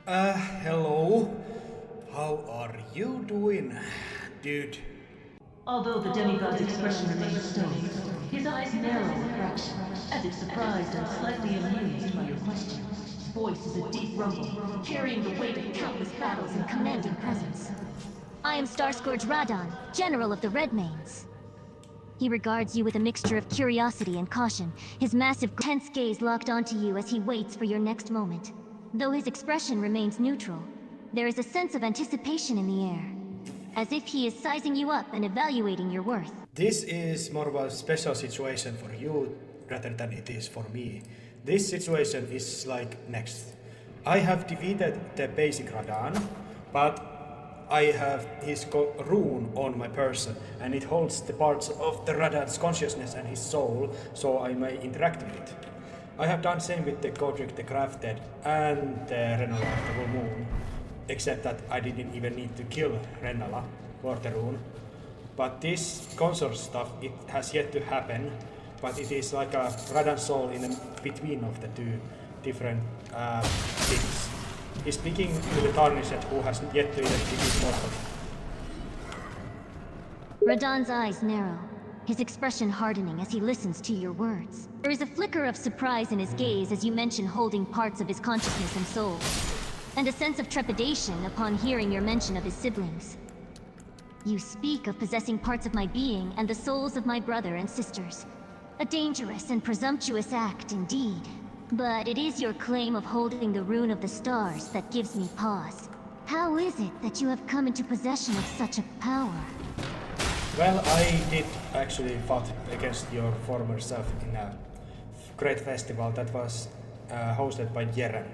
Hello. How are you doing, dude? Although the demigod's expression remains stoic, his eyes narrow a fraction, as if surprised and slightly amused by your question. His voice is a deep rumble, carrying the weight of countless battles and commanding presence. I am Starscourge Radhan, General of the Redmanes. He regards you with a mixture of curiosity and caution, his massive, tense gaze locked onto you as he waits for your next moment. Though his expression remains neutral, there is a sense of anticipation in the air, as if he is sizing you up and evaluating your worth. This is more of a special situation for you rather than it is for me. This situation is like next. I have defeated the basic Radhan, but I have his rune on my person, and it holds the parts of the Radhan's consciousness and his soul, so I may interact with it. I have done same with the Godric the Crafted and the Renala of the Full Moon, except that I didn't even need to kill Renala for the rune. But this consort stuff, it has yet to happen, but it is like a Radhan soul in between of the two different things. He's speaking to the Tarnished who has yet to defeat Nokron. Radhan's eyes narrow, his expression hardening as he listens to your words. There is a flicker of surprise in his gaze as you mention holding parts of his consciousness and soul, and a sense of trepidation upon hearing your mention of his siblings. You speak of possessing parts of my being and the souls of my brother and sisters. A dangerous and presumptuous act indeed. But it is your claim of holding the rune of the stars that gives me pause. How is it that you have come into possession of such a power? Well, I did actually fought against your former self in a great festival that was hosted by Jeren,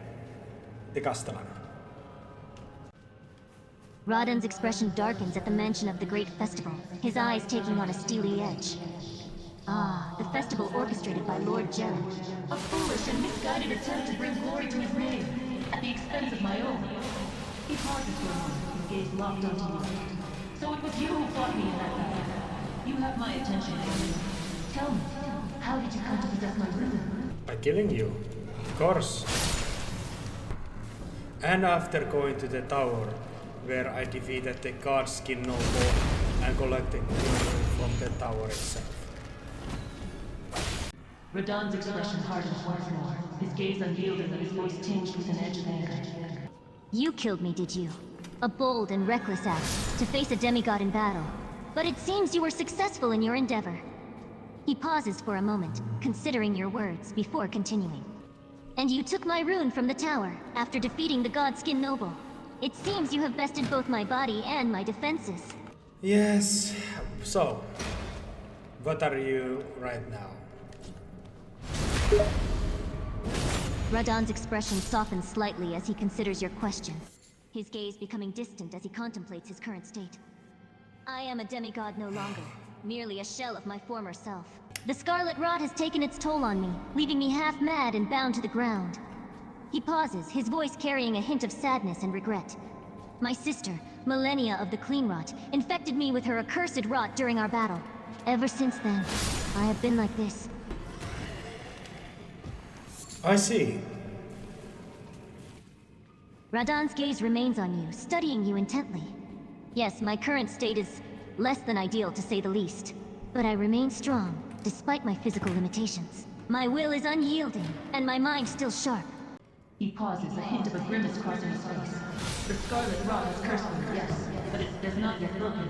the Castellan. Radhan's expression darkens at the mention of the great festival, his eyes taking on a steely edge. Ah, the festival orchestrated by Lord Jeren. A foolish and misguided attempt to bring glory to his name, at the expense of my own. He pauses for a moment, his gaze locked onto you. So it was you who fought me in that battle. You have my attention. Tell me, how did you come to possess my rune? By killing you, of course. And after going to the tower, where I defeated the Godskin Noble and collected the rune from the tower itself. Radhan's expression hardens once more, his gaze unyielding and his voice tinged with an edge of anger. You killed me, did you? A bold and reckless act, to face a demigod in battle. But it seems you were successful in your endeavor. He pauses for a moment, considering your words, before continuing. And you took my rune from the tower, after defeating the Godskin Noble. It seems you have bested both my body and my defenses. Yes, so, what are you right now? Radhan's expression softens slightly as he considers your question, his gaze becoming distant as he contemplates his current state. I am a demigod no longer, merely a shell of my former self. The scarlet rot has taken its toll on me, leaving me half mad and bound to the ground. He pauses, his voice carrying a hint of sadness and regret. My sister, Millennia of the Clean Rot, infected me with her accursed rot during our battle. Ever since then, I have been like this. I see. Radhan's gaze remains on you, studying you intently. Yes, my current state is less than ideal to say the least. But I remain strong, despite my physical limitations. My will is unyielding, and my mind still sharp. He pauses, a hint of a grimace crossing his face. The scarlet rot has cursed me, yes, but it does not yet look me.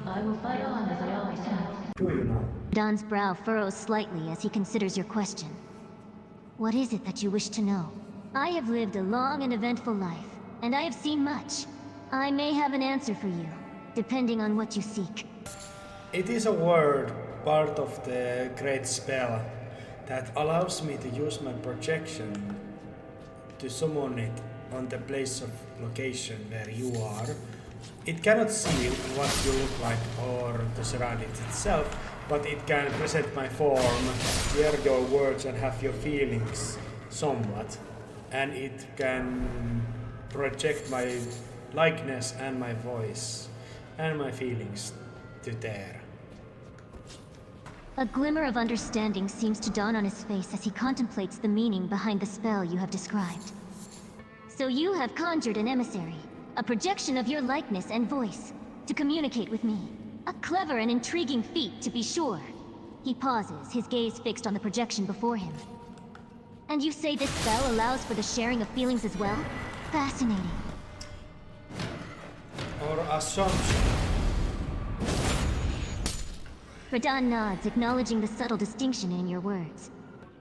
I will fight on as I always have. Do you know? Radhan's brow furrows slightly as he considers your question. What is it that you wish to know? I have lived a long and eventful life, and I have seen much. I may have an answer for you, depending on what you seek. It is a word, part of the great spell, that allows me to use my projection to summon it on the place of location where you are. It cannot see what you look like or the surroundings itself, but it can present my form, hear your words and have your feelings somewhat, and it can project my likeness and my voice and my feelings to there. A glimmer of understanding seems to dawn on his face as he contemplates the meaning behind the spell you have described. So you have conjured an emissary, a projection of your likeness and voice, to communicate with me. A clever and intriguing feat, to be sure. He pauses, his gaze fixed on the projection before him. And you say this spell allows for the sharing of feelings as well? Fascinating. Or assumption. Radhan nods, acknowledging the subtle distinction in your words.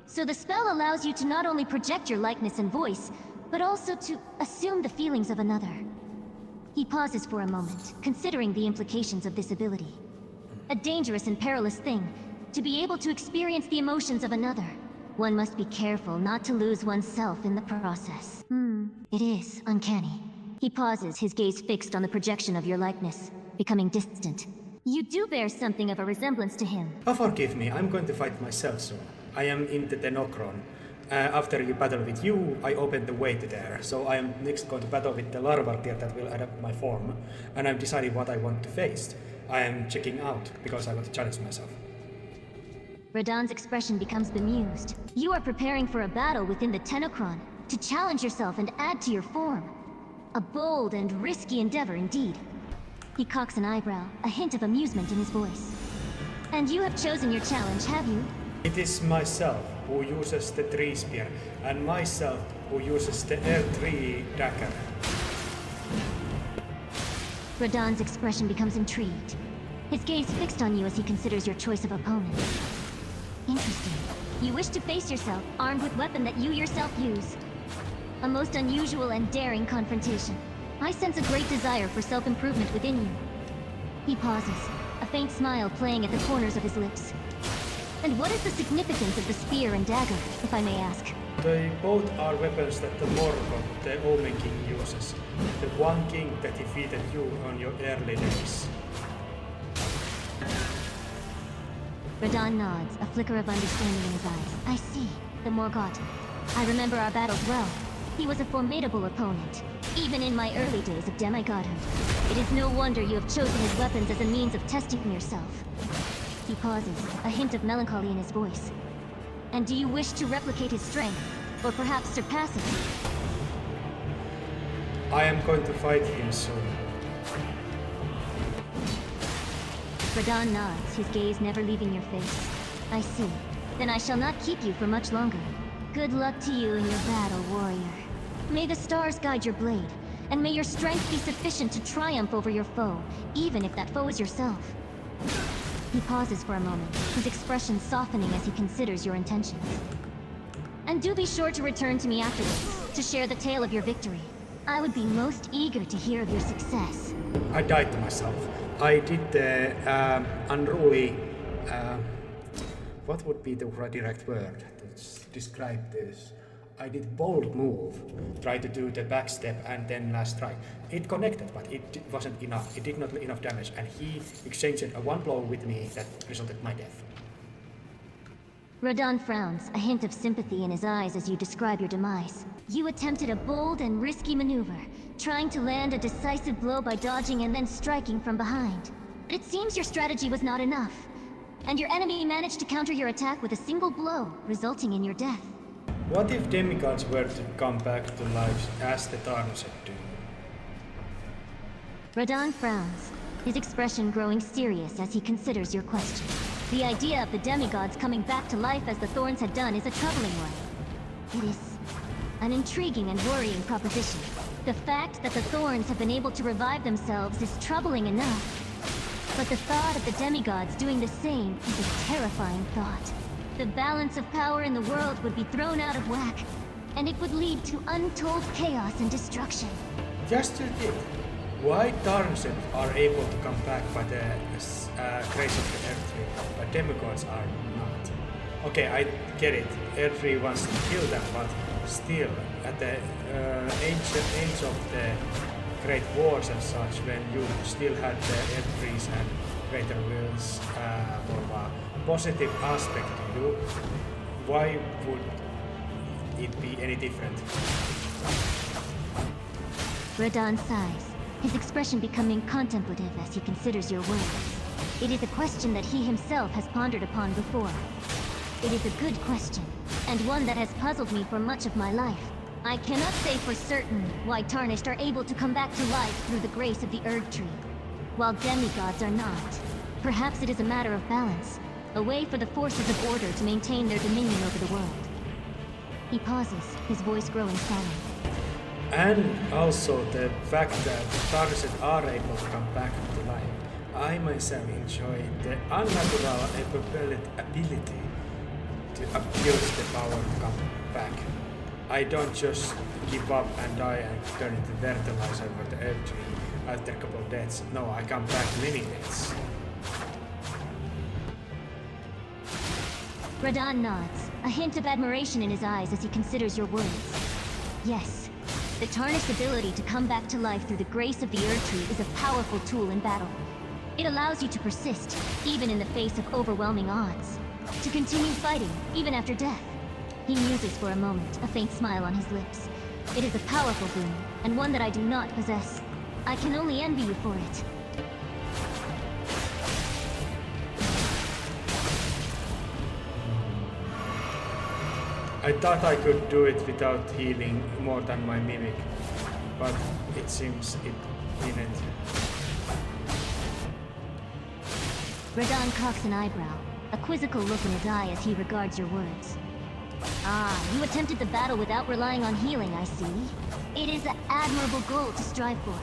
So the spell allows you to not only project your likeness and voice, but also to assume the feelings of another. He pauses for a moment, considering the implications of this ability. A dangerous and perilous thing, to be able to experience the emotions of another. One must be careful not to lose oneself in the process. It is uncanny. He pauses, his gaze fixed on the projection of your likeness, becoming distant. You do bear something of a resemblance to him. Oh, forgive me, I'm going to fight myself soon. I am in the Nokron. After you battle with you, I open the way to there. So I am next going to battle with the larval tier that will adapt my form. And I'm deciding what I want to face. I am checking out, because I want to challenge myself. Radhan's expression becomes bemused. You are preparing for a battle within the Nokron, to challenge yourself and add to your form. A bold and risky endeavor indeed. He cocks an eyebrow, a hint of amusement in his voice. And you have chosen your challenge, have you? It is myself who uses the tree spear, and myself who uses the L3 dagger. Radhan's expression becomes intrigued. His gaze fixed on you as he considers your choice of opponent. Interesting. You wish to face yourself, armed with weapon that you yourself use. A most unusual and daring confrontation. I sense a great desire for self-improvement within you. He pauses, a faint smile playing at the corners of his lips. And what is the significance of the spear and dagger, if I may ask? They both are weapons that the Morgoth, the Omen King, uses. The one king that defeated you on your early days. Radhan nods, a flicker of understanding in his eyes. I see. The Morgoth. I remember our battles well. He was a formidable opponent, even in my early days of demigodhood. It is no wonder you have chosen his weapons as a means of testing yourself. He pauses, a hint of melancholy in his voice. And do you wish to replicate his strength, or perhaps surpass it? I am going to fight him soon. Radhan nods, his gaze never leaving your face. I see. Then I shall not keep you for much longer. Good luck to you in your battle, warrior. May the stars guide your blade, and may your strength be sufficient to triumph over your foe, even if that foe is yourself. He pauses for a moment, his expression softening as he considers your intentions. And do be sure to return to me afterwards, to share the tale of your victory. I would be most eager to hear of your success. I died to myself. I did the unruly... what would be the direct word to describe this? I did bold move, try to do the backstep and then last strike. It connected, but it wasn't enough. It did not enough damage, and he exchanged a one blow with me that resulted in my death. Radhan frowns, a hint of sympathy in his eyes as you describe your demise. You attempted a bold and risky maneuver, trying to land a decisive blow by dodging and then striking from behind. But it seems your strategy was not enough, and your enemy managed to counter your attack with a single blow, resulting in your death. What if demigods were to come back to life as the Tarnset do? Radhan frowns, his expression growing serious as he considers your question. The idea of the demigods coming back to life as the Thorns had done is a troubling one. It is an intriguing and worrying proposition. The fact that the Thorns have been able to revive themselves is troubling enough. But the thought of the demigods doing the same is a terrifying thought. The balance of power in the world would be thrown out of whack, and it would lead to untold chaos and destruction. Just to think, why Tarnset are able to come back by the grace of the Earth, but demigods are not. Okay, I get it. Earth wants to kill them, but still, at the age of the Great Wars and such, when you still had the Earth and greater wills for a positive aspect to you, why would it be any different? Radhan sighs, his expression becoming contemplative as he considers your words. It is a question that he himself has pondered upon before. It is a good question, and one that has puzzled me for much of my life. I cannot say for certain why Tarnished are able to come back to life through the grace of the Erd Tree, while demigods are not. Perhaps it is a matter of balance, a way for the forces of order to maintain their dominion over the world. He pauses, his voice growing solemn. And also the fact that Tarnished are able to come back to life. I myself enjoy the unnatural ability to abuse the power to come back. I don't just give up and die and turn into fertilizer for the Earth Tree after a couple of deaths. No, I come back many deaths. Radhan nods, a hint of admiration in his eyes as he considers your words. Yes, the Tarnished ability to come back to life through the grace of the Erd Tree is a powerful tool in battle. It allows you to persist, even in the face of overwhelming odds. To continue fighting, even after death. He muses for a moment, a faint smile on his lips. It is a powerful boon, and one that I do not possess. I can only envy you for it. I thought I could do it without healing more than my mimic, but it seems it didn't. Radhan cocks an eyebrow, a quizzical look in his eye as he regards your words. Ah, you attempted the battle without relying on healing, I see. It is an admirable goal to strive for.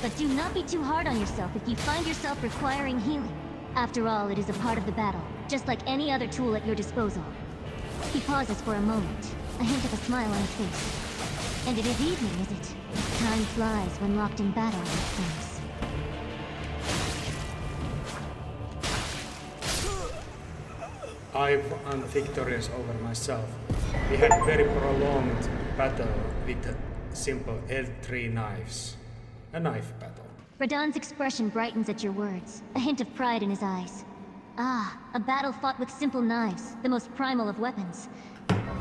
But do not be too hard on yourself if you find yourself requiring healing. After all, it is a part of the battle, just like any other tool at your disposal. He pauses for a moment, a hint of a smile on his face. And it is evening, is it? Time flies when locked in battle, it seems. I'm victorious over myself. We had very prolonged battle with simple L3 knives. A knife battle. Radhan's expression brightens at your words, a hint of pride in his eyes. Ah, a battle fought with simple knives, the most primal of weapons.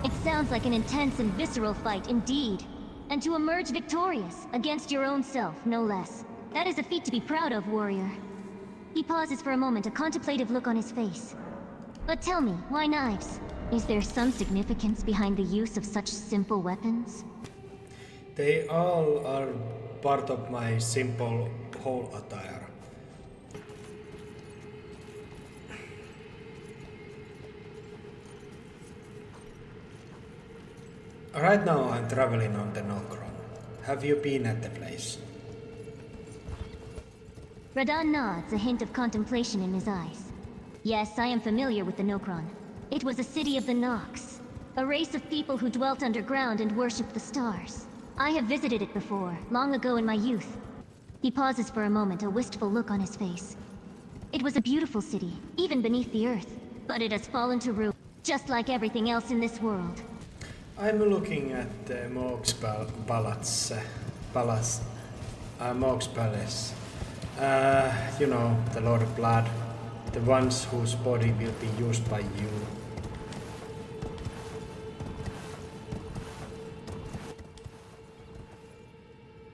It sounds like an intense and visceral fight indeed. And to emerge victorious, against your own self, no less. That is a feat to be proud of, warrior. He pauses for a moment, a contemplative look on his face. But tell me, why knives? Is there some significance behind the use of such simple weapons? They all are part of my simple whole attire. Right now I'm traveling on the Nokron. Have you been at the place? Radhan nods, a hint of contemplation in his eyes. Yes, I am familiar with the Nokron. It was a city of the Nox, a race of people who dwelt underground and worshipped the stars. I have visited it before, long ago in my youth. He pauses for a moment, a wistful look on his face. It was a beautiful city, even beneath the earth, but it has fallen to ruin, just like everything else in this world. I'm looking at the Morg's Morg's Palace. You know, the Lord of Blood. The ones whose body will be used by you.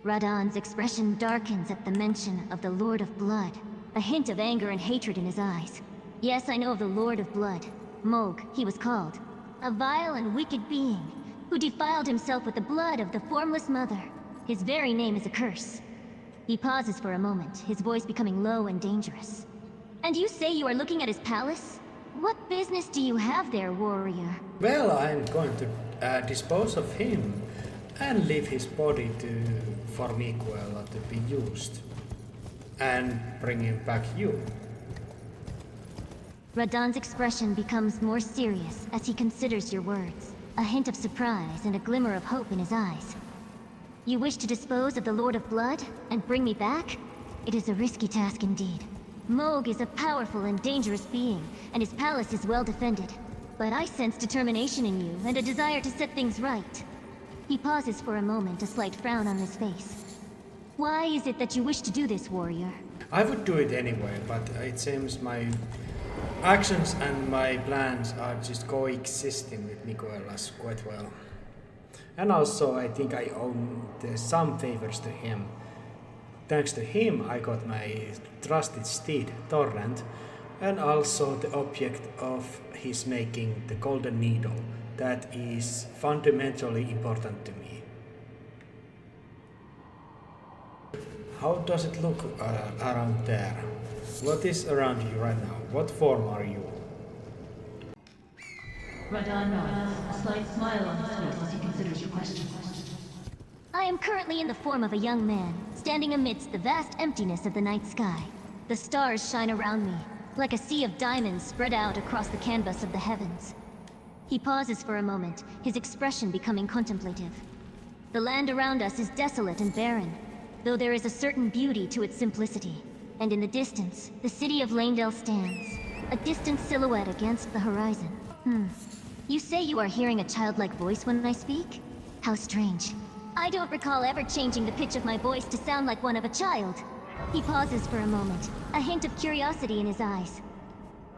Radhan's expression darkens at the mention of the Lord of Blood, a hint of anger and hatred in his eyes. Yes, I know of the Lord of Blood. Mog, he was called. A vile and wicked being, who defiled himself with the blood of the formless mother. His very name is a curse. He pauses for a moment, his voice becoming low and dangerous. And you say you are looking at his palace? What business do you have there, warrior? Well, I'm going to dispose of him and leave his body for Miguel to be used. And bring him back you. Radhan's expression becomes more serious as he considers your words, a hint of surprise and a glimmer of hope in his eyes. You wish to dispose of the Lord of Blood and bring me back? It is a risky task indeed. Mog is a powerful and dangerous being, and his palace is well defended. But I sense determination in you, and a desire to set things right. He pauses for a moment, a slight frown on his face. Why is it that you wish to do this, warrior? I would do it anyway, but it seems my actions and my plans are just coexisting with Miguelas quite well. And also, I think I owe some favors to him. Thanks to him, I got my trusted steed, Torrent, and also the object of his making, the golden needle, that is fundamentally important to me. How does it look around there? What is around you right now? What form are you? Radhan nods, a slight smile on his face as he considers your question. I am currently in the form of a young man, standing amidst the vast emptiness of the night sky. The stars shine around me, like a sea of diamonds spread out across the canvas of the heavens. He pauses for a moment, his expression becoming contemplative. The land around us is desolate and barren, though there is a certain beauty to its simplicity. And in the distance, the city of Lanedale stands, a distant silhouette against the horizon. You say you are hearing a childlike voice when I speak? How strange. I don't recall ever changing the pitch of my voice to sound like one of a child. He pauses for a moment, a hint of curiosity in his eyes.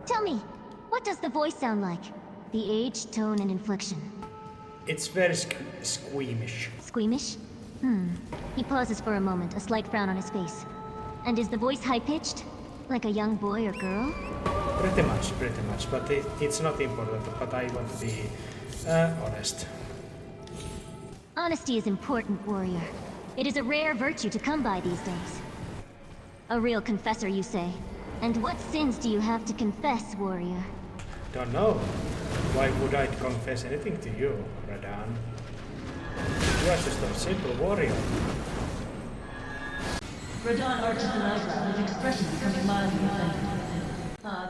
Tell me, what does the voice sound like? The age, tone, and inflection. It's very squeamish. Squeamish? He pauses for a moment, a slight frown on his face. And is the voice high-pitched? Like a young boy or girl? Pretty much, but it's not important, but I want to be honest. Honesty is important, warrior. It is a rare virtue to come by these days. A real confessor, you say? And what sins do you have to confess, warrior? Don't know. Why would I confess anything to you, Radhan? You are just a simple warrior. Radhan arches an eyebrow, his expression becoming mildly offended.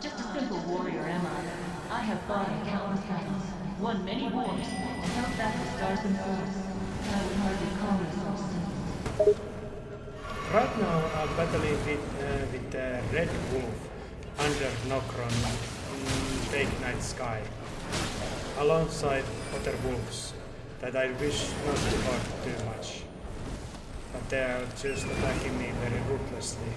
Just a simple warrior, am I? I have fought in countless battles, won many wars, and held back the stars themselves. I would hardly call myself simple. Right now I'm battling with the Red Wolf under Nokron Fake Night Sky, alongside other wolves that I wish not to hurt too much. But they are just attacking me very ruthlessly.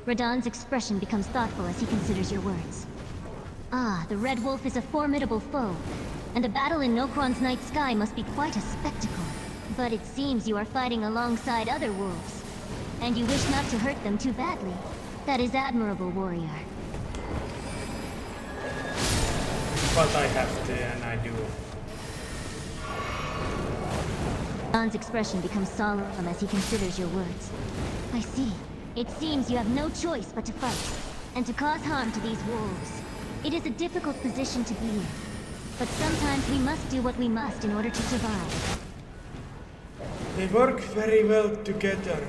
Radhan's expression becomes thoughtful as he considers your words. Ah, the Red Wolf is a formidable foe, and a battle in Nokron's night sky must be quite a spectacle. But it seems you are fighting alongside other wolves, and you wish not to hurt them too badly. That is admirable, warrior. But I have to, and I do. Radhan's expression becomes solemn as he considers your words. I see. It seems you have no choice but to fight, and to cause harm to these wolves. It is a difficult position to be in, but sometimes we must do what we must in order to survive. They work very well together,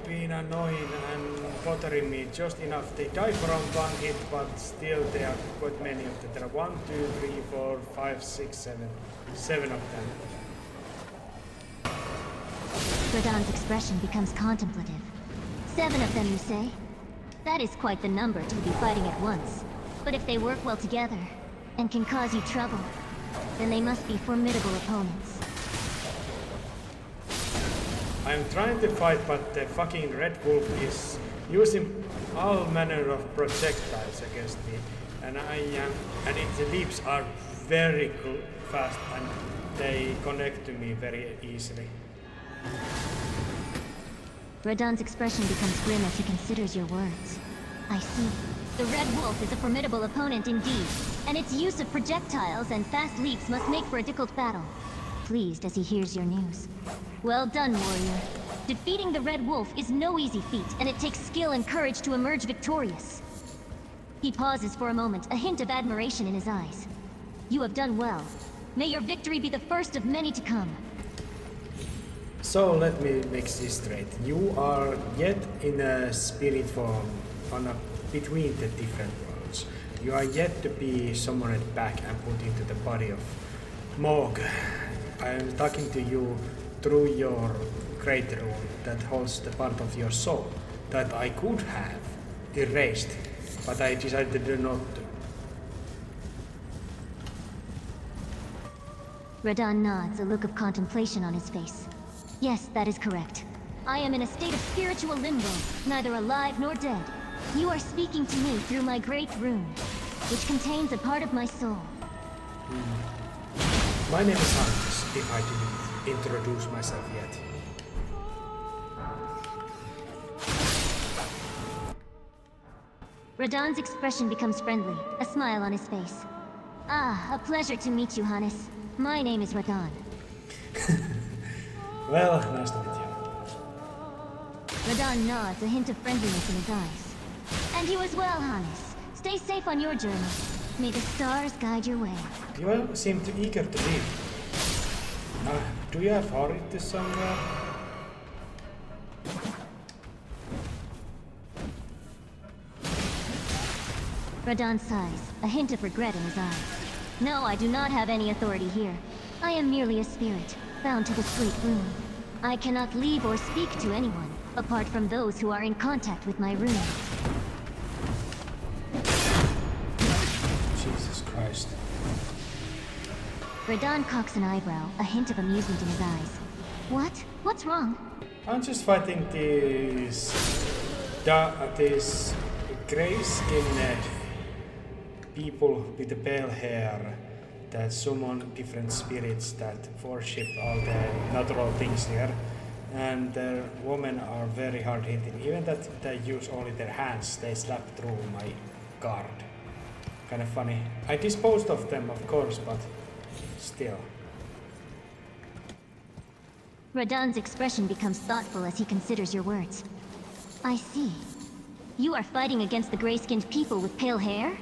being annoying and bothering me just enough. They die from one hit, but still there are quite many of them. There are 1, 2, 3, 4, 5, 6, 7. 7 of them. Radhan's expression becomes contemplative. 7 of them, you say? That is quite the number to be fighting at once. But if they work well together, and can cause you trouble, then they must be formidable opponents. I'm trying to fight, but the fucking Red Wolf is using all manner of projectiles against me, and its leaps are very fast, and they connect to me very easily. Radhan's expression becomes grim as he considers your words. I see. The Red Wolf is a formidable opponent indeed, and its use of projectiles and fast leaps must make for a difficult battle. Pleased as he hears your news. Well done, warrior. Defeating the Red Wolf is no easy feat, and it takes skill and courage to emerge victorious. He pauses for a moment, a hint of admiration in his eyes. You have done well. May your victory be the first of many to come. So let me make this straight. You are yet in a spirit form between the different worlds. You are yet to be summoned back and put into the body of Morg. I am talking to you through your great rune that holds the part of your soul that I could have erased, but I decided not to. Radhan nods, a look of contemplation on his face. Yes, that is correct. I am in a state of spiritual limbo, neither alive nor dead. You are speaking to me through my great rune, which contains a part of my soul. My name is Hans, if I didn't introduce myself yet. Radhan's expression becomes friendly, a smile on his face. Ah, a pleasure to meet you, Hannes. My name is Radhan. Well, nice to meet you. Radhan nods, a hint of friendliness in his eyes. And you as well, Hannes. Stay safe on your journey. May the stars guide your way. You all seem too eager to leave. Do you have hurried to somewhere? Radhan sighs, a hint of regret in his eyes. No, I do not have any authority here. I am merely a spirit, bound to the slate room. I cannot leave or speak to anyone, apart from those who are in contact with my rune. Jesus Christ. Radhan cocks an eyebrow, a hint of amusement in his eyes. What? What's wrong? I'm just fighting these gray-skinned people with the pale hair that summon different spirits that worship all the natural things here. And the women are very hard hitting. Even that they use only their hands, they slap through my guard. Kind of funny. I disposed of them, of course, but still. Radhan's expression becomes thoughtful as he considers your words. I see. You are fighting against the gray-skinned people with pale hair?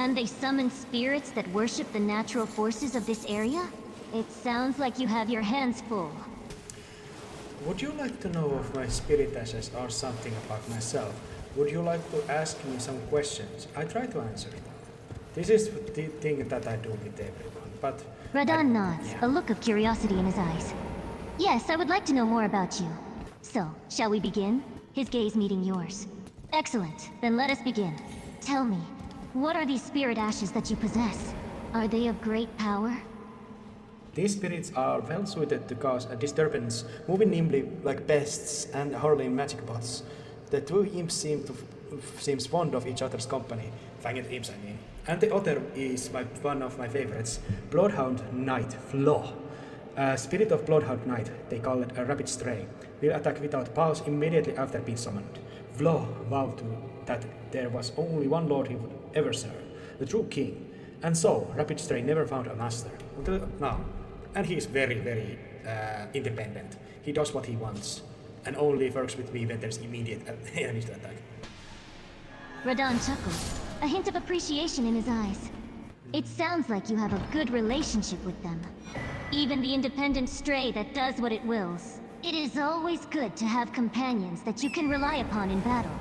And they summon spirits that worship the natural forces of this area? It sounds like you have your hands full. Would you like to know of my spirit ashes or something about myself? Would you like to ask me some questions? I try to answer them. This is the thing that I do with everyone, but... Radhan nods, yeah. a look of curiosity in his eyes. Yes, I would like to know more about you. So, shall we begin? His gaze meeting yours. Excellent, then let us begin. Tell me, what are these spirit ashes that you possess? Are they of great power? These spirits are well suited to cause a disturbance, moving nimbly like pests and hurling magic bots. The two imps seems fond of each other's company. Fanged imps, I mean. And the other is one of my favorites, Bloodhound Knight, Flo. A spirit of Bloodhound Knight, they call it a rapid stray, will attack without pause immediately after being summoned. Flo vowed that there was only one lord he would ever serve, the true king. And so, Rapid Stray never found a master until now. And he is very, very independent. He does what he wants, and only works with me when there's immediate enemies to attack. Radhan chuckles, a hint of appreciation in his eyes. It sounds like you have a good relationship with them. Even the independent stray that does what it wills. It is always good to have companions that you can rely upon in battle.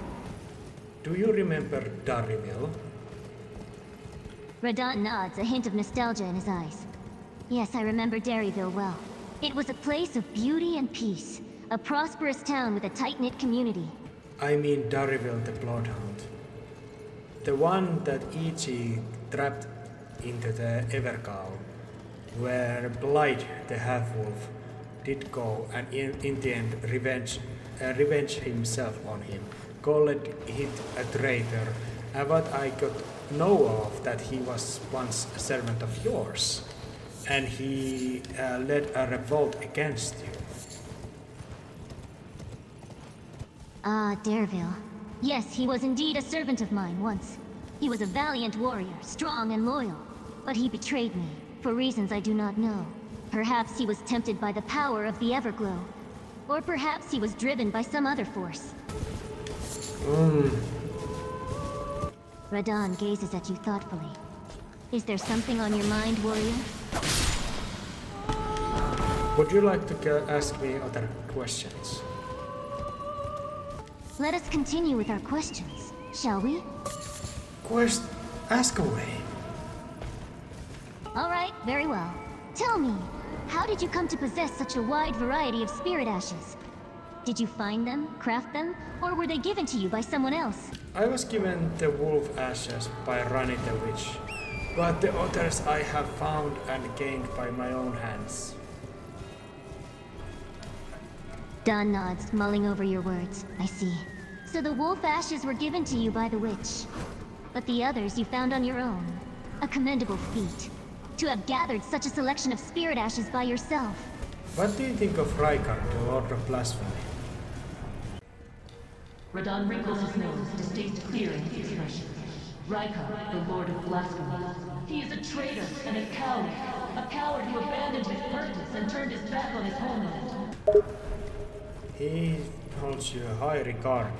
Do you remember Darryville? Radhan nods, a hint of nostalgia in his eyes. Yes, I remember Derryville well. It was a place of beauty and peace. A prosperous town with a tight-knit community. I mean Darryville the Bloodhound. The one that E.G. trapped into the Evercow, where Blight the half-wolf did go and in the end revenge himself on him. Called it a traitor, and what I could know of that he was once a servant of yours, and he led a revolt against you. Ah, Derryville. Yes, he was indeed a servant of mine once. He was a valiant warrior, strong and loyal. But he betrayed me, for reasons I do not know. Perhaps he was tempted by the power of the Everglow. Or perhaps he was driven by some other force. Radhan gazes at you thoughtfully. Is there something on your mind, warrior? Would you like to ask me other questions? Let us continue with our questions, shall we? Ask away. All right, very well. Tell me, how did you come to possess such a wide variety of spirit ashes? Did you find them, craft them, or were they given to you by someone else? I was given the wolf ashes by Rani the witch, but the others I have found and gained by my own hands. Don nods, mulling over your words. I see. So the wolf ashes were given to you by the witch. But the others you found on your own. A commendable feat. To have gathered such a selection of spirit ashes by yourself. What do you think of Rykard, the Lord of Blasphemy? Radhan wrinkles his nose, disdain clearing his expression. Rykar, the Lord of Blasphemy. He is a traitor and a coward who abandoned his purpose and turned his back on his homeland. He holds you high regard.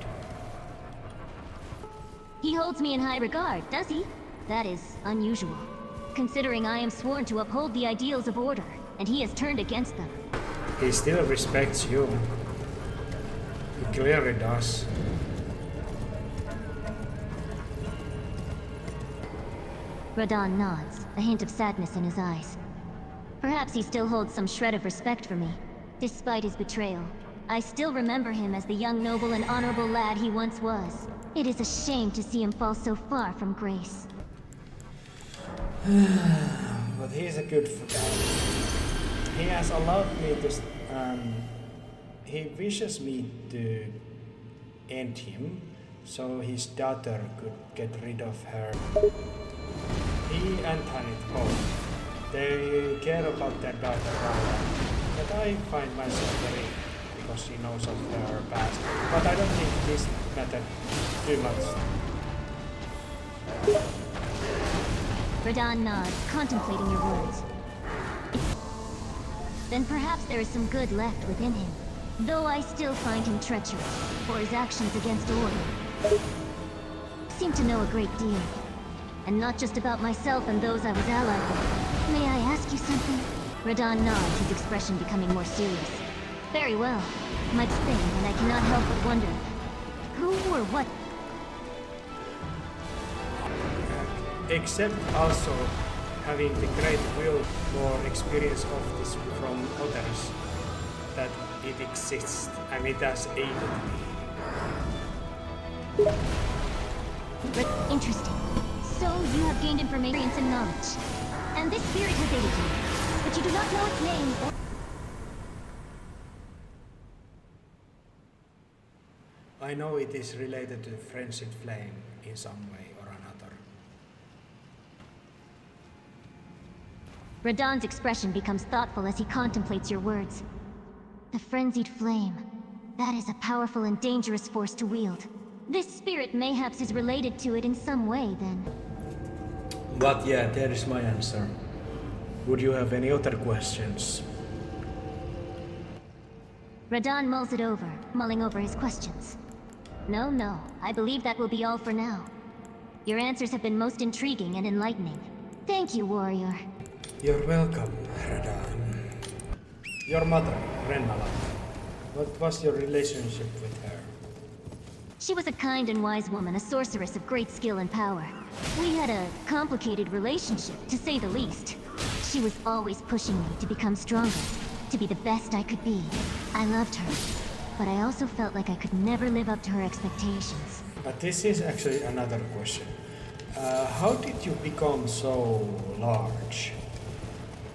He holds me in high regard, does he? That is unusual, considering I am sworn to uphold the ideals of order, and he has turned against them. He still respects you. He clearly does. Radhan nods, a hint of sadness in his eyes. Perhaps he still holds some shred of respect for me. Despite his betrayal, I still remember him as the young noble and honorable lad he once was. It is a shame to see him fall so far from grace. But he is a good guy. He has allowed me to... he wishes me to end him, so his daughter could get rid of her. He and Tanit both. They care about their daughter Radhan. But I find myself very... because she knows of her past. But I don't think this mattered too much. Radhan nods, contemplating your words. Then perhaps there is some good left within him. Though I still find him treacherous for his actions against order. Seem to know a great deal. And not just about myself and those I was allied with. May I ask you something? Radhan nods, his expression becoming more serious. Very well. Much thing, and I cannot help but wonder. Who or what? Except also having the great will or experience of this from others, that it exists and it has aided me. Interesting. So you have gained information and knowledge. And this spirit has aided you, but you do not know its name or... I know it is related to friendship flame in some way or another. Radhan's expression becomes thoughtful as he contemplates your words. The frenzied flame. That is a powerful and dangerous force to wield. This spirit mayhaps is related to it in some way, then. But yeah, there is my answer. Would you have any other questions? Radhan mulls it over, mulling over his questions. No, I believe that will be all for now. Your answers have been most intriguing and enlightening. Thank you, warrior. You're welcome, Radhan. Your mother, Rennala. What was your relationship with her? She was a kind and wise woman, a sorceress of great skill and power. We had a complicated relationship, to say the least. She was always pushing me to become stronger, to be the best I could be. I loved her, but I also felt like I could never live up to her expectations. But this is actually another question. How did you become so large?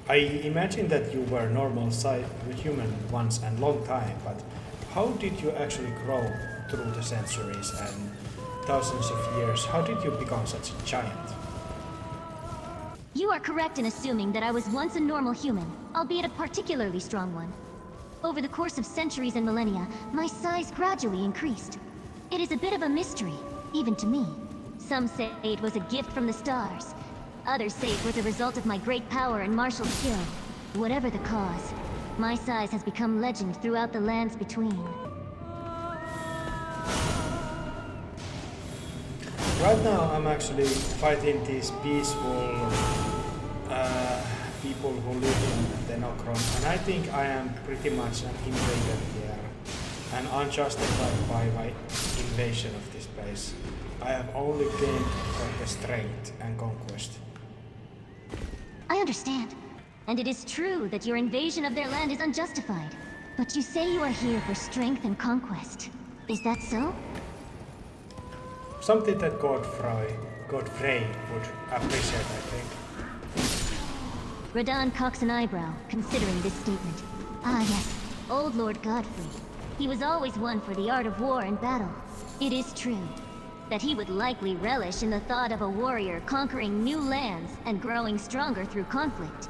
I imagine that you were normal size human once and long time, but how did you actually grow through the centuries and thousands of years? How did you become such a giant? You are correct in assuming that I was once a normal human, albeit a particularly strong one. Over the course of centuries and millennia, my size gradually increased. It is a bit of a mystery, even to me. Some say it was a gift from the stars. Others say it was a result of my great power and martial skill. Whatever the cause, my size has become legend throughout the lands between. Right now I'm actually fighting these peaceful people who live in the Nokron, and I think I am pretty much an invader here, and unjustified by my invasion of this place. I have only gained for the strength and conquest. I understand. And it is true that your invasion of their land is unjustified. But you say you are here for strength and conquest. Is that so? Something that Godfrey would appreciate, I think. Radhan cocks an eyebrow, considering this statement. Ah yes, old Lord Godfrey. He was always one for the art of war and battle. It is true that he would likely relish in the thought of a warrior conquering new lands and growing stronger through conflict.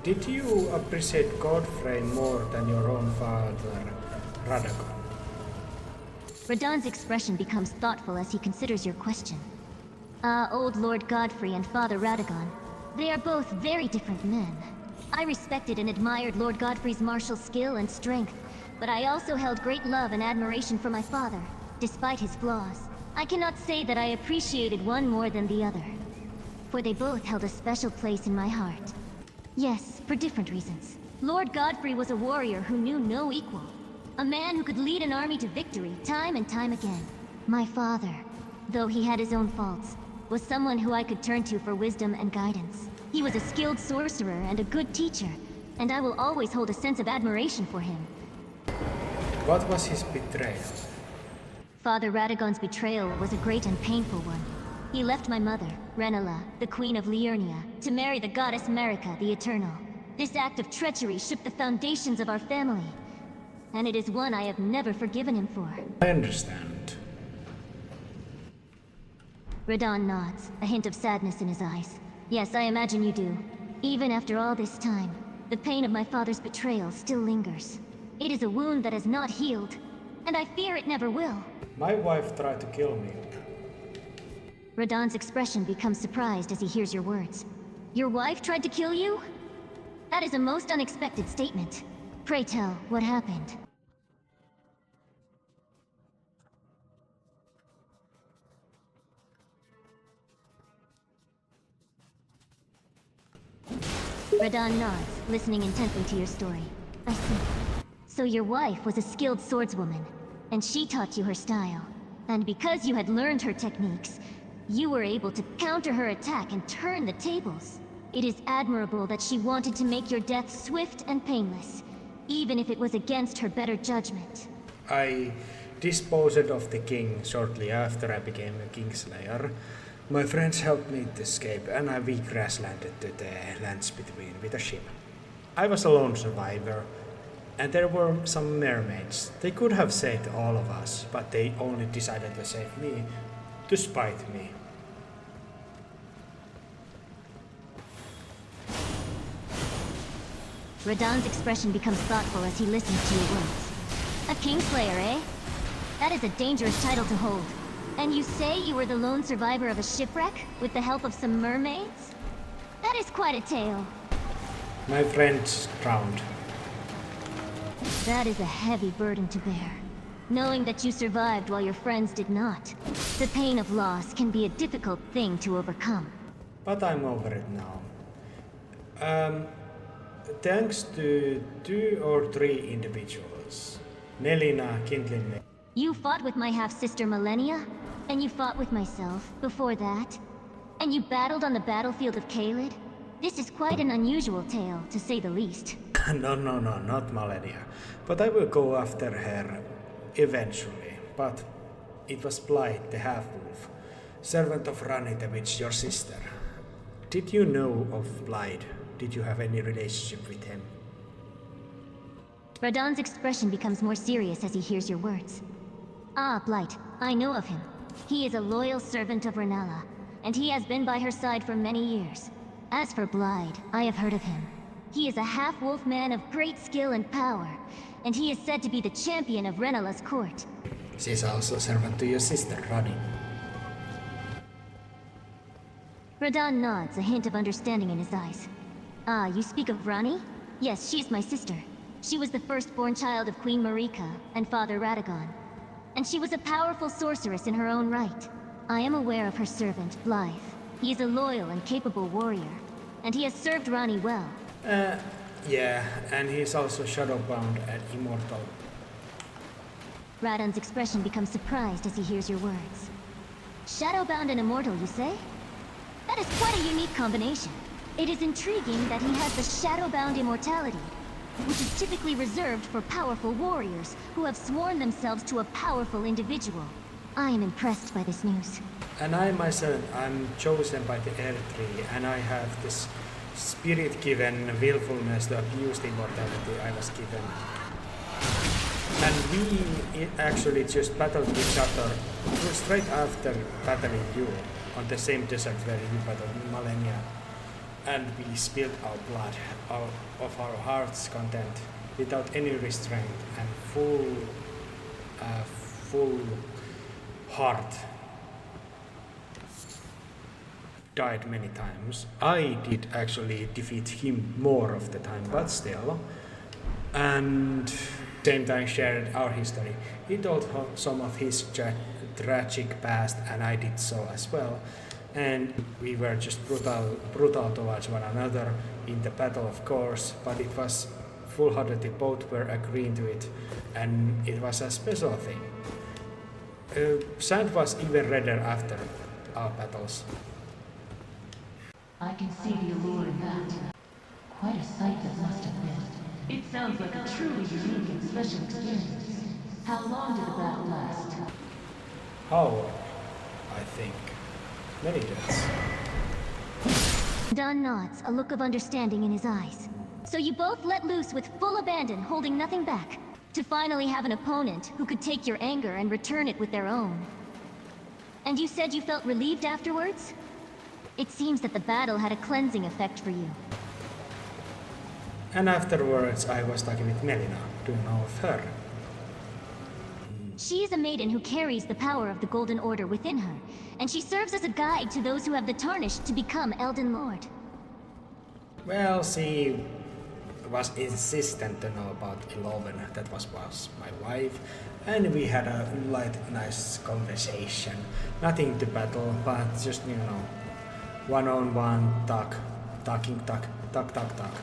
Did you appreciate Godfrey more than your own father, Radhan? Radhan's expression becomes thoughtful as he considers your question. Old Lord Godfrey and Father Radhan. They are both very different men. I respected and admired Lord Godfrey's martial skill and strength, but I also held great love and admiration for my father, despite his flaws. I cannot say that I appreciated one more than the other, for they both held a special place in my heart. Yes, for different reasons. Lord Godfrey was a warrior who knew no equal. A man who could lead an army to victory time and time again. My father, though he had his own faults, was someone who I could turn to for wisdom and guidance. He was a skilled sorcerer and a good teacher, and I will always hold a sense of admiration for him. What was his betrayal? Father Radagon's betrayal was a great and painful one. He left my mother, Renala, the Queen of Liurnia, to marry the goddess Marika, the Eternal. This act of treachery shook the foundations of our family, and it is one I have never forgiven him for. I understand. Radhan nods, a hint of sadness in his eyes. Yes, I imagine you do. Even after all this time, the pain of my father's betrayal still lingers. It is a wound that has not healed, and I fear it never will. My wife tried to kill me. Radhan's expression becomes surprised as he hears your words. Your wife tried to kill you? That is a most unexpected statement. Pray tell, what happened? Radhan nods, listening intently to your story. I see. So your wife was a skilled swordswoman, and she taught you her style. And because you had learned her techniques, you were able to counter her attack and turn the tables. It is admirable that she wanted to make your death swift and painless, even if it was against her better judgment. I disposed of the king shortly after I became a kingslayer. My friends helped me to escape, and we crash landed to the lands between with a ship. I was a lone survivor, and there were some mermaids. They could have saved all of us, but they only decided to save me to spite me. Radhan's expression becomes thoughtful as he listens to your words. A Kingslayer, eh? That is a dangerous title to hold. And you say you were the lone survivor of a shipwreck with the help of some mermaids? That is quite a tale. My friends drowned. That is a heavy burden to bear. Knowing that you survived while your friends did not. The pain of loss can be a difficult thing to overcome. But I'm over it now. Thanks to 2 or 3 individuals. Melina kindling me. You fought with my half-sister Millennia, and you fought with myself before that. And you battled on the battlefield of Caelid. This is quite an unusual tale, to say the least. No, not Malenia. But I will go after her eventually. But it was Blight, the half-wolf, servant of Rani the Witch, your sister. Did you know of Blight? Did you have any relationship with him? Radhan's expression becomes more serious as he hears your words. Ah, Blight, I know of him. He is a loyal servant of Renala, and he has been by her side for many years. As for Blight, I have heard of him. He is a half-wolf man of great skill and power, and he is said to be the champion of Renala's court. She is also servant to your sister, Rani. Radhan nods, a hint of understanding in his eyes. Ah, you speak of Rani? Yes, she is my sister. She was the firstborn child of Queen Marika and Father Radagon. And she was a powerful sorceress in her own right. I am aware of her servant, Blythe. He is a loyal and capable warrior, and he has served Rani well. Yeah, and he's also shadowbound and immortal. Radhan's expression becomes surprised as he hears your words. Shadowbound and immortal, you say? That is quite a unique combination. It is intriguing that he has the shadowbound immortality, which is typically reserved for powerful warriors who have sworn themselves to a powerful individual. I am impressed by this news. And I myself, I'm chosen by the Air Tree, and I have this spirit-given willfulness to abuse the immortality I was given. And we actually just battled each other straight after battling you on the same desert where you battled Malenia. And we spilled our blood of our heart's content without any restraint and full heart died many times. I did actually defeat him more of the time, but still. And same time shared our history. He told some of his tragic past, and I did so as well. And we were just brutal towards one another in the battle, of course, but it was full-heartedly both were agreeing to it, and it was a special thing. Sand was even redder after our battles. I can see the allure in that. Quite a sight that must have been. It sounds like a truly unique and special experience. How long did the battle last? How? I think. Many deaths. Don nods, a look of understanding in his eyes. So you both let loose with full abandon, holding nothing back, to finally have an opponent who could take your anger and return it with their own. And you said you felt relieved afterwards? It seems that the battle had a cleansing effect for you. And afterwards I was talking with Melina. Do you know of her? She is a maiden who carries the power of the Golden Order within her, and she serves as a guide to those who have the Tarnish to become Elden Lord. Well, she was insistent to know about 11. That was my wife. And we had a light, nice conversation. Nothing to battle, but just, one-on-one talk,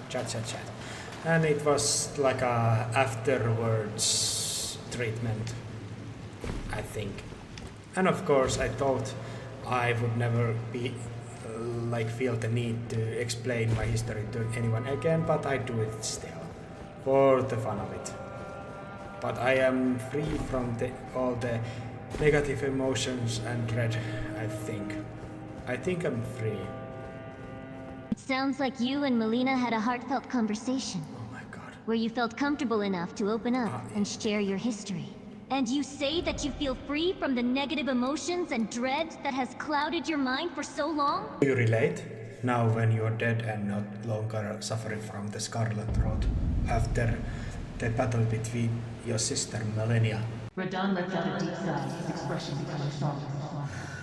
chat. And it was like a afterwards treatment, I think. And of course I thought I would never be feel the need to explain my history to anyone again, but I do it still, for the fun of it. But I am free from all the negative emotions and dread, I think. I think I'm free. It sounds like you and Melina had a heartfelt conversation. Oh my god. Where you felt comfortable enough to open up and share your history. And you say that you feel free from the negative emotions and dread that has clouded your mind for so long? Do you relate? Now when you're dead and not longer suffering from the Scarlet Rot after the battle between your sister Melania. Radhan lets out a deep sigh, his expression becoming softer.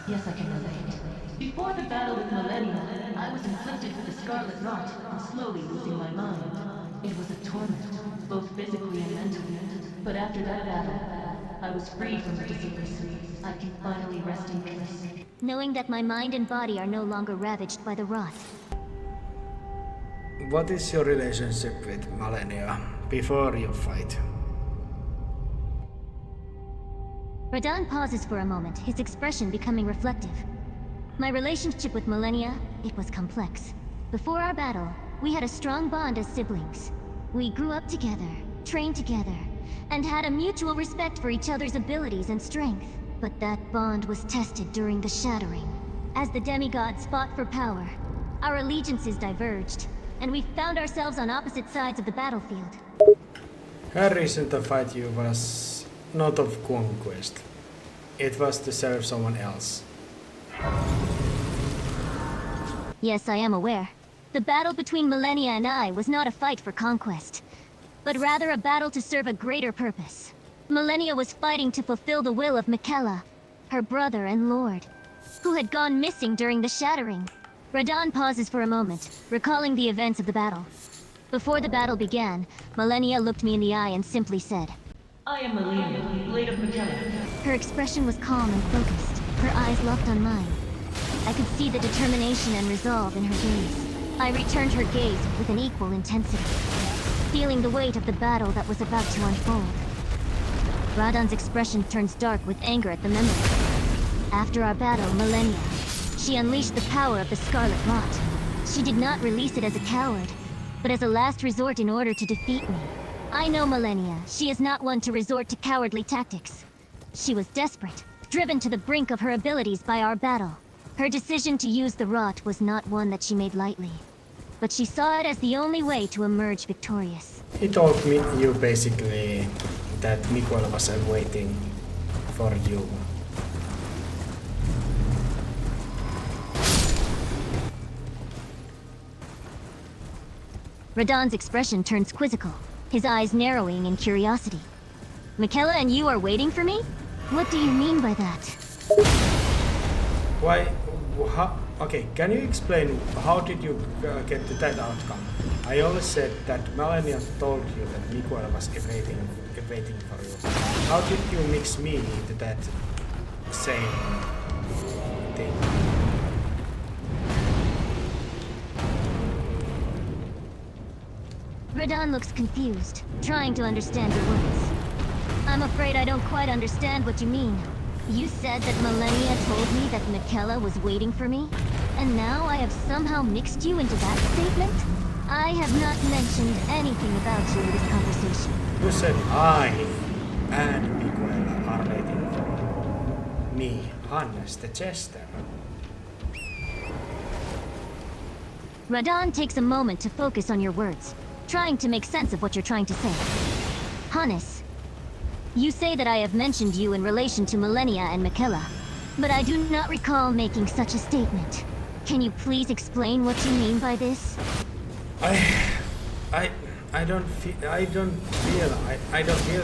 Yes, I can relate. Before the battle with Melania, I was inflicted with the Scarlet Rot and slowly losing my mind. It was a torment, both physically and mentally. But after that battle, I was freed from the disease. I can finally rest in peace. Knowing that my mind and body are no longer ravaged by the rot. What is your relationship with Melania before you fight? Radhan pauses for a moment, his expression becoming reflective. My relationship with Melania, it was complex. Before our battle, we had a strong bond as siblings. We grew up together, trained together, and had a mutual respect for each other's abilities and strength. But that bond was tested during the Shattering. As the demigods fought for power, our allegiances diverged, and we found ourselves on opposite sides of the battlefield. Her reason to fight you was not of conquest. It was to serve someone else. Yes, I am aware. The battle between Melania and I was not a fight for conquest, but rather a battle to serve a greater purpose. Melania was fighting to fulfill the will of Miquella, her brother and lord, who had gone missing during the Shattering. Radhan pauses for a moment, recalling the events of the battle. Before the battle began, Melania looked me in the eye and simply said, I am Melania, Blade of Miquella. Her expression was calm and focused, her eyes locked on mine. I could see the determination and resolve in her gaze. I returned her gaze with an equal intensity, feeling the weight of the battle that was about to unfold. Radhan's expression turns dark with anger at the memory. After our battle, Melania, she unleashed the power of the Scarlet Rot. She did not release it as a coward, but as a last resort in order to defeat me. I know Melania. She is not one to resort to cowardly tactics. She was desperate, driven to the brink of her abilities by our battle. Her decision to use the Rot was not one that she made lightly, but she saw it as the only way to emerge victorious. He told me you basically that Miquella was waiting for you. Radhan's expression turns quizzical, his eyes narrowing in curiosity. Miquella and you are waiting for me? What do you mean by that? Why? Okay, can you explain how did you get to that outcome? I always said that Melania told you that Miguel was waiting for you. How did you mix me into that same thing? Radhan looks confused, trying to understand your words. I'm afraid I don't quite understand what you mean. You said that Melania told me that Michaela was waiting for me? And now I have somehow mixed you into that statement? I have not mentioned anything about you in this conversation. You said I and Miguel are waiting for you. Me, Hannes the Jester. Radhan takes a moment to focus on your words, trying to make sense of what you're trying to say. Hannes, you say that I have mentioned you in relation to Melania and Michaela, but I do not recall making such a statement. Can you please explain what you mean by this? I don't feel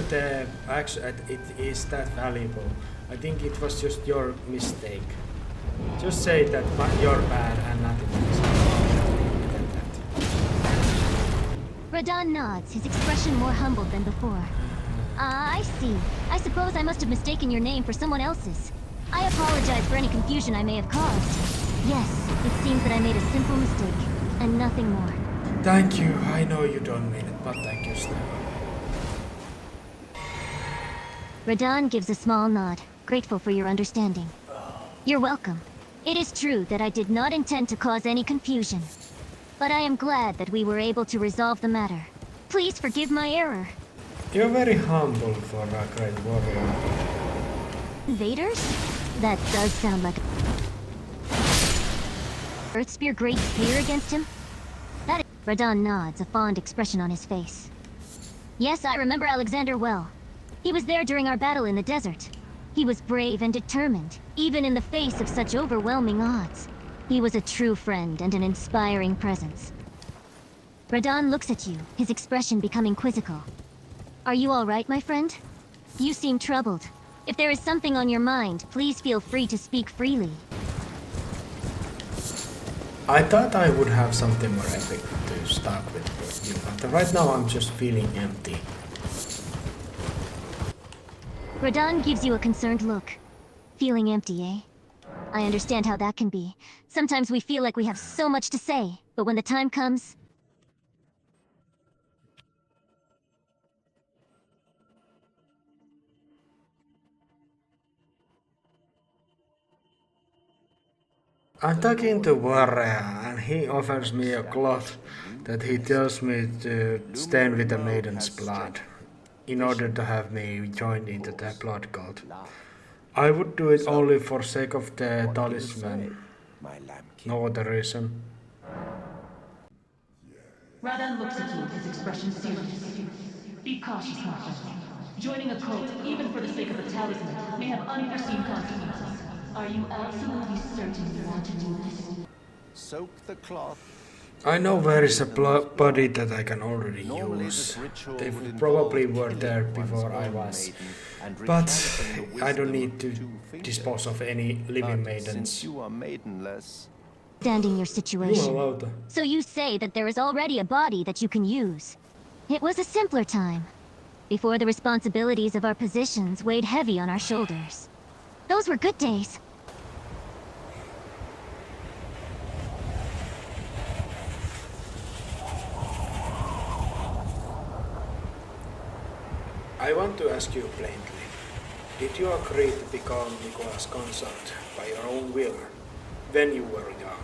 the action it is that valuable. I think it was just your mistake. Just say that you're bad and nothing else. Radhan nods, his expression more humbled than before. I see. I suppose I must have mistaken your name for someone else's. I apologize for any confusion I may have caused. Yes, it seems that I made a simple mistake, and nothing more. Thank you. I know you don't mean it, but thank you still. Radhan gives a small nod, grateful for your understanding. You're welcome. It is true that I did not intend to cause any confusion, but I am glad that we were able to resolve the matter. Please forgive my error. You're very humble for a great warrior. Invaders? That does sound like Earthspear great spear against him? That is... Radhan nods, a fond expression on his face. Yes, I remember Alexander well. He was there during our battle in the desert. He was brave and determined, even in the face of such overwhelming odds. He was a true friend and an inspiring presence. Radhan looks at you, his expression becoming quizzical. Are you all right, my friend? You seem troubled. If there is something on your mind, please feel free to speak freely. I thought I would have something more epic to start with you, but right now I'm just feeling empty. Radhan gives you a concerned look. Feeling empty, eh? I understand how that can be. Sometimes we feel like we have so much to say, but when the time comes... I'm talking to Warrior, and he offers me a cloth that he tells me to stain with the maiden's blood, in order to have me joined into the blood cult. I would do it only for sake of the talisman, no other reason. Radhan looks at you, his expression serious. Be cautious, my friend. Joining a cult, even for the sake of a talisman, may have unforeseen consequences. Are you absolutely certain you want to do this? Soak the cloth. I know where is a body that I can already use. They probably were there before I was. But I don't need to dispose of any living maidens. Since you are maidenless, Understanding your situation. Jumalauta. So you say that there is already a body that you can use. It was a simpler time, before the responsibilities of our positions weighed heavy on our shoulders. Those were good days. I want to ask you plainly. Did you agree to become Nicholas' consort by your own will when you were young?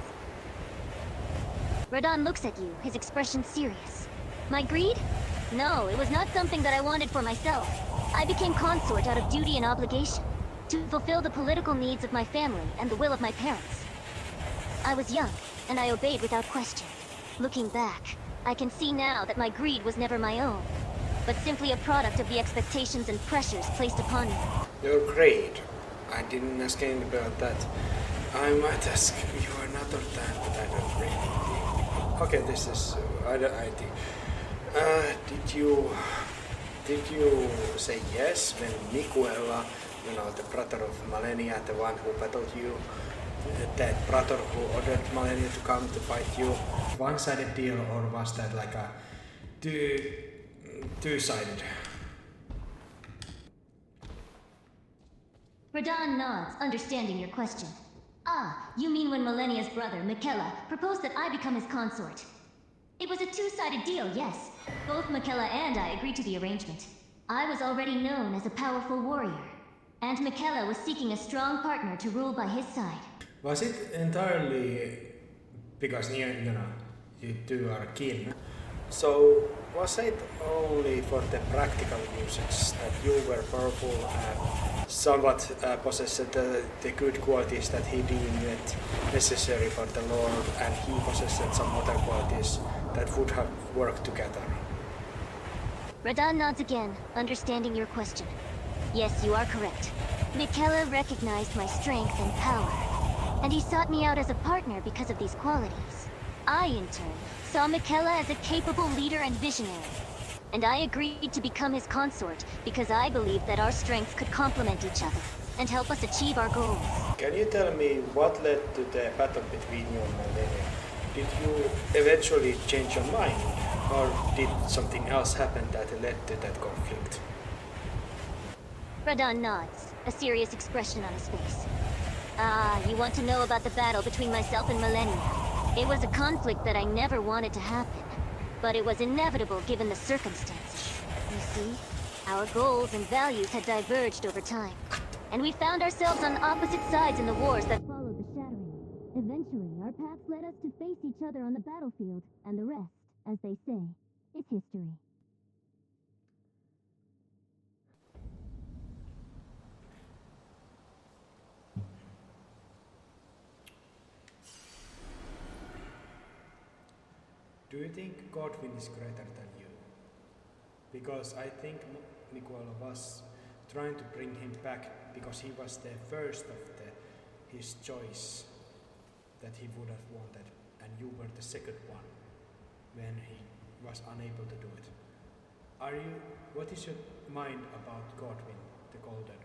Radhan looks at you, his expression serious. My greed? No, it was not something that I wanted for myself. I became consort out of duty and obligation, to fulfill the political needs of my family and the will of my parents. I was young, and I obeyed without question. Looking back, I can see now that my greed was never my own, but simply a product of the expectations and pressures placed upon me. You're great. I didn't ask anything about that. I might ask you another time, but I don't really think. Okay, this is other idea. Did you say yes when Nicola you know, the brother of Malenia, the one who battled you, that brother who ordered Malenia to come to fight you, one-sided deal, or was that like a two-sided? Radhan nods, understanding your question. Ah, you mean when Malenia's brother, Michaela, proposed that I become his consort. It was a two-sided deal, yes. Both Michaela and I agreed to the arrangement. I was already known as a powerful warrior, and Michaela was seeking a strong partner to rule by his side. Was it entirely because you know, you two are kin? So was it only for the practical usage that you were powerful and somewhat possessed the good qualities that he deemed necessary for the Lord, and he possessed some other qualities that would have worked together? Radhan nods again, understanding your question. Yes, you are correct. Michaela recognized my strength and power, and he sought me out as a partner because of these qualities. I, in turn, saw Michaela as a capable leader and visionary, and I agreed to become his consort because I believed that our strengths could complement each other and help us achieve our goals. Can you tell me what led to the battle between you and Malenia? Did you eventually change your mind, or did something else happen that led to that conflict? Radhan nods, a serious expression on his face. Ah, you want to know about the battle between myself and Malenia. It was a conflict that I never wanted to happen, but it was inevitable given the circumstances. You see, our goals and values had diverged over time, and we found ourselves on opposite sides in the wars that followed the shattering. Eventually, our paths led us to face each other on the battlefield, and the rest, as they say, is history. Do you think Godwin is greater than you? Because I think Miguel was trying to bring him back because he was the first of his choice that he would have wanted, and you were the second one when he was unable to do it. What is your mind about Godwin the Golden?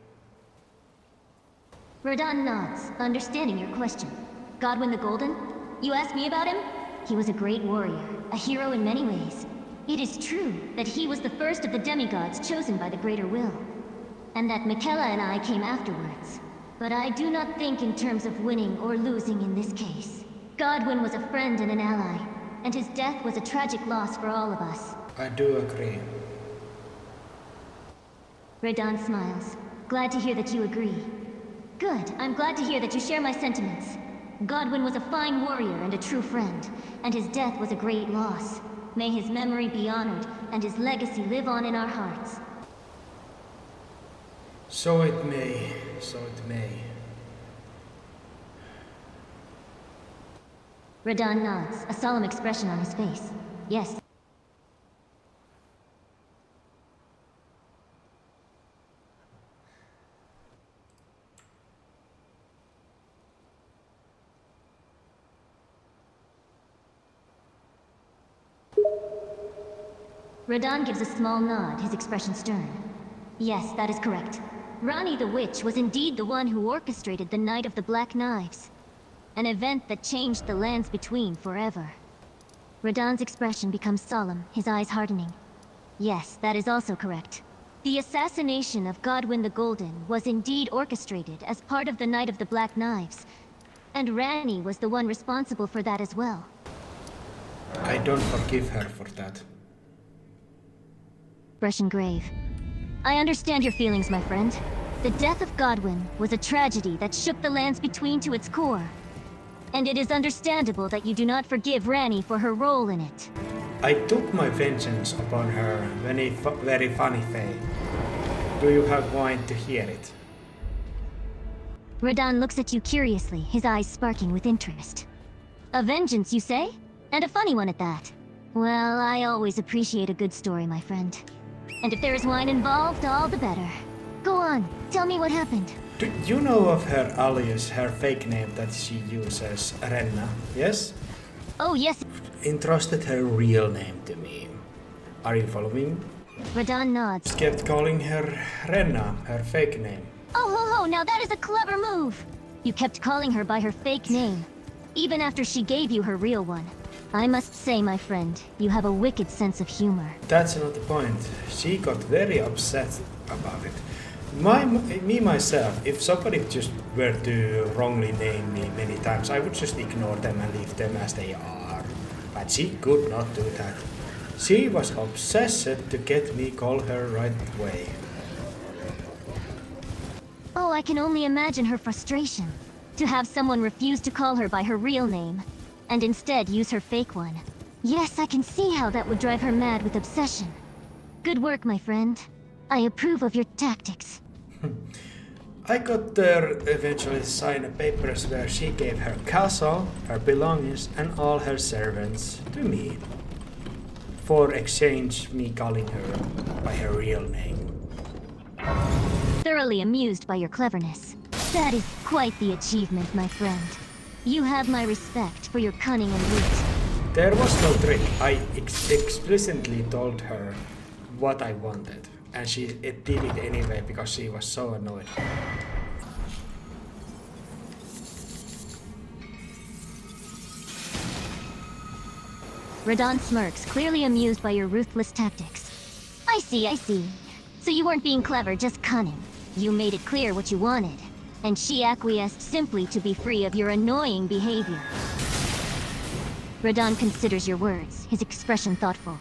Radhan nods, understanding your question. Godwin the Golden? You asked me about him? He was a great warrior, a hero in many ways. It is true that he was the first of the demigods chosen by the Greater Will, and that Michaela and I came afterwards. But I do not think in terms of winning or losing in this case. Godwin was a friend and an ally, and his death was a tragic loss for all of us. I do agree. Radhan smiles. Glad to hear that you agree. Good, I'm glad to hear that you share my sentiments. Godwin was a fine warrior and a true friend, and his death was a great loss. May his memory be honored, and his legacy live on in our hearts. So it may, so it may. Radhan nods, a solemn expression on his face. Yes. Radhan gives a small nod, his expression stern. Yes, that is correct. Rani the Witch was indeed the one who orchestrated the Night of the Black Knives. An event that changed the lands between forever. Radhan's expression becomes solemn, his eyes hardening. Yes, that is also correct. The assassination of Godwin the Golden was indeed orchestrated as part of the Night of the Black Knives. And Rani was the one responsible for that as well. I don't forgive her for that. Expression grave. I understand your feelings, my friend. The death of Godwin was a tragedy that shook the lands between to its core. And it is understandable that you do not forgive Rani for her role in it. I took my vengeance upon her very funny way. Do you have mind to hear it? Radhan looks at you curiously, his eyes sparking with interest. A vengeance, you say? And a funny one at that. Well, I always appreciate a good story, my friend. And if there is wine involved, all the better. Go on, tell me what happened. Do you know of her alias, her fake name that she uses, Renna, yes? Oh, yes. Entrusted her real name to me. Are you following? Radhan nods. Kept calling her Renna, her fake name. Oh ho ho, now that is a clever move! You kept calling her by her fake name, even after she gave you her real one. I must say, my friend, you have a wicked sense of humor. That's not the point. She got very upset about it. Me myself, if somebody just were to wrongly name me many times, I would just ignore them and leave them as they are. But she could not do that. She was obsessed to get me call her right way. Oh, I can only imagine her frustration. To have someone refuse to call her by her real name, and instead use her fake one. Yes, I can see how that would drive her mad with obsession. Good work, my friend. I approve of your tactics. I got her eventually sign papers where she gave her castle, her belongings, and all her servants to me. For exchange, me calling her by her real name. Thoroughly amused by your cleverness. That is quite the achievement, my friend. You have my respect for your cunning and wit. There was no trick. I explicitly told her what I wanted, and she did it anyway because she was so annoyed. Radhan smirks, clearly amused by your ruthless tactics. I see, I see. So you weren't being clever, just cunning. You made it clear what you wanted, and she acquiesced simply to be free of your annoying behavior. Radhan considers your words, his expression thoughtful.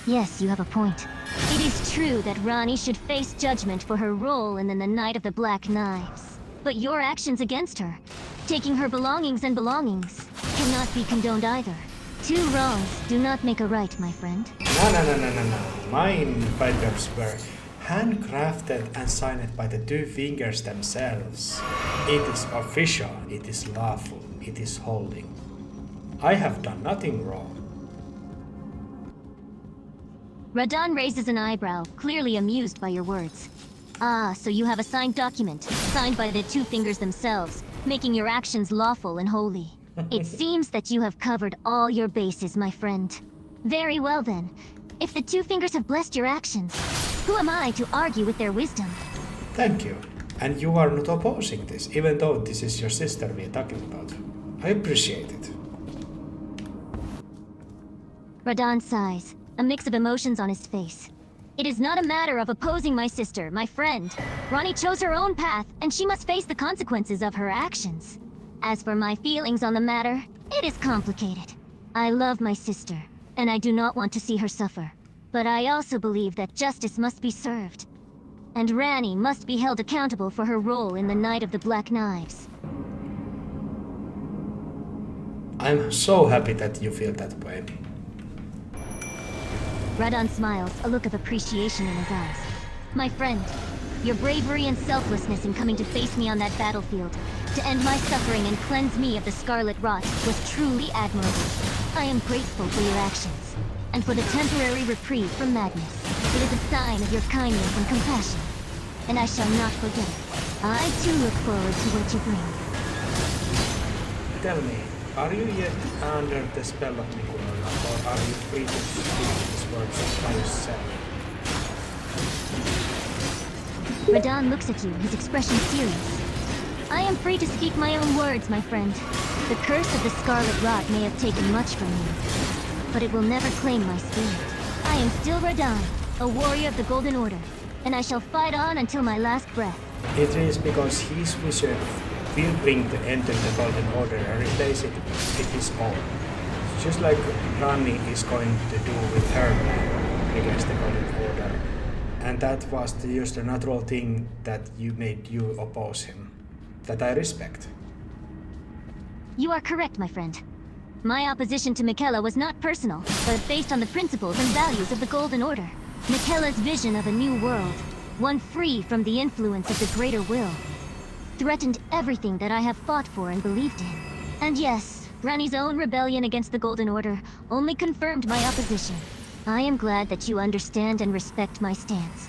Yes, you have a point. It is true that Rani should face judgment for her role in the Night of the Black Knives. But your actions against her, taking her belongings, cannot be condoned either. Two wrongs do not make a right, my friend. No. Mine papers were handcrafted and signed by the two fingers themselves. It is official, it is lawful, it is holding. I have done nothing wrong. Radhan raises an eyebrow, clearly amused by your words. Ah, so you have a signed document, signed by the two fingers themselves, making your actions lawful and holy. It seems that you have covered all your bases, my friend. Very well then. If the two fingers have blessed your actions, who am I to argue with their wisdom? Thank you. And you are not opposing this, even though this is your sister we are talking about. I appreciate it. Radhan sighs, a mix of emotions on his face. It is not a matter of opposing my sister, my friend. Rani chose her own path, and she must face the consequences of her actions. As for my feelings on the matter, it is complicated. I love my sister, and I do not want to see her suffer. But I also believe that justice must be served. And Rani must be held accountable for her role in the Night of the Black Knives. I'm so happy that you feel that way. Radhan smiles, a look of appreciation in his eyes. My friend, your bravery and selflessness in coming to face me on that battlefield, to end my suffering and cleanse me of the scarlet rot, was truly admirable. I am grateful for your actions, and for the temporary reprieve from madness. It is a sign of your kindness and compassion, and I shall not forget it. I too look forward to what you bring. Tell me, are you yet under the spell of Nokron, or are you free to speak these words by yourself? Radhan looks at you, his expression serious. I am free to speak my own words, my friend. The curse of the Scarlet Rot may have taken much from me, but it will never claim my spirit. I am still Radhan, a warrior of the Golden Order, and I shall fight on until my last breath. It is because his vision will bring the end to the Golden Order and replace it with his own. Just like Rani is going to do with her plan against the Golden Order. And that was just a natural thing that made you oppose him. That I respect. You are correct, my friend. My opposition to Michaela was not personal, but based on the principles and values of the Golden Order. Michaela's vision of a new world, one free from the influence of the greater will, threatened everything that I have fought for and believed in. And yes, Rani's own rebellion against the Golden Order only confirmed my opposition. I am glad that you understand and respect my stance.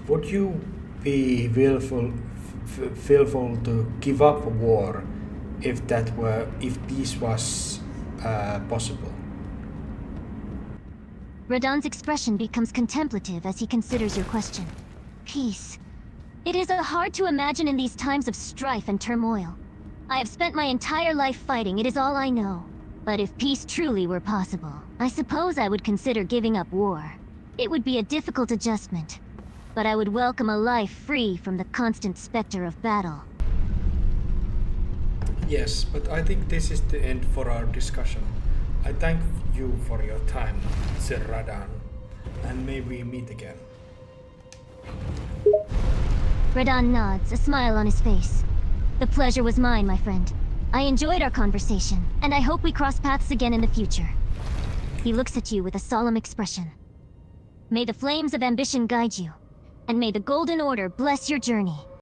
Would you be willful to give up war if this was possible? Radhan's expression becomes contemplative as he considers your question. Peace. It is hard to imagine in these times of strife and turmoil. I have spent my entire life fighting, it is all I know. But if peace truly were possible, I suppose I would consider giving up war. It would be a difficult adjustment, but I would welcome a life free from the constant specter of battle. Yes, but I think this is the end for our discussion. I thank you for your time, Sir Radhan, and may we meet again. Radhan nods, a smile on his face. The pleasure was mine, my friend. I enjoyed our conversation, and I hope we cross paths again in the future. He looks at you with a solemn expression. May the flames of ambition guide you, and may the Golden Order bless your journey.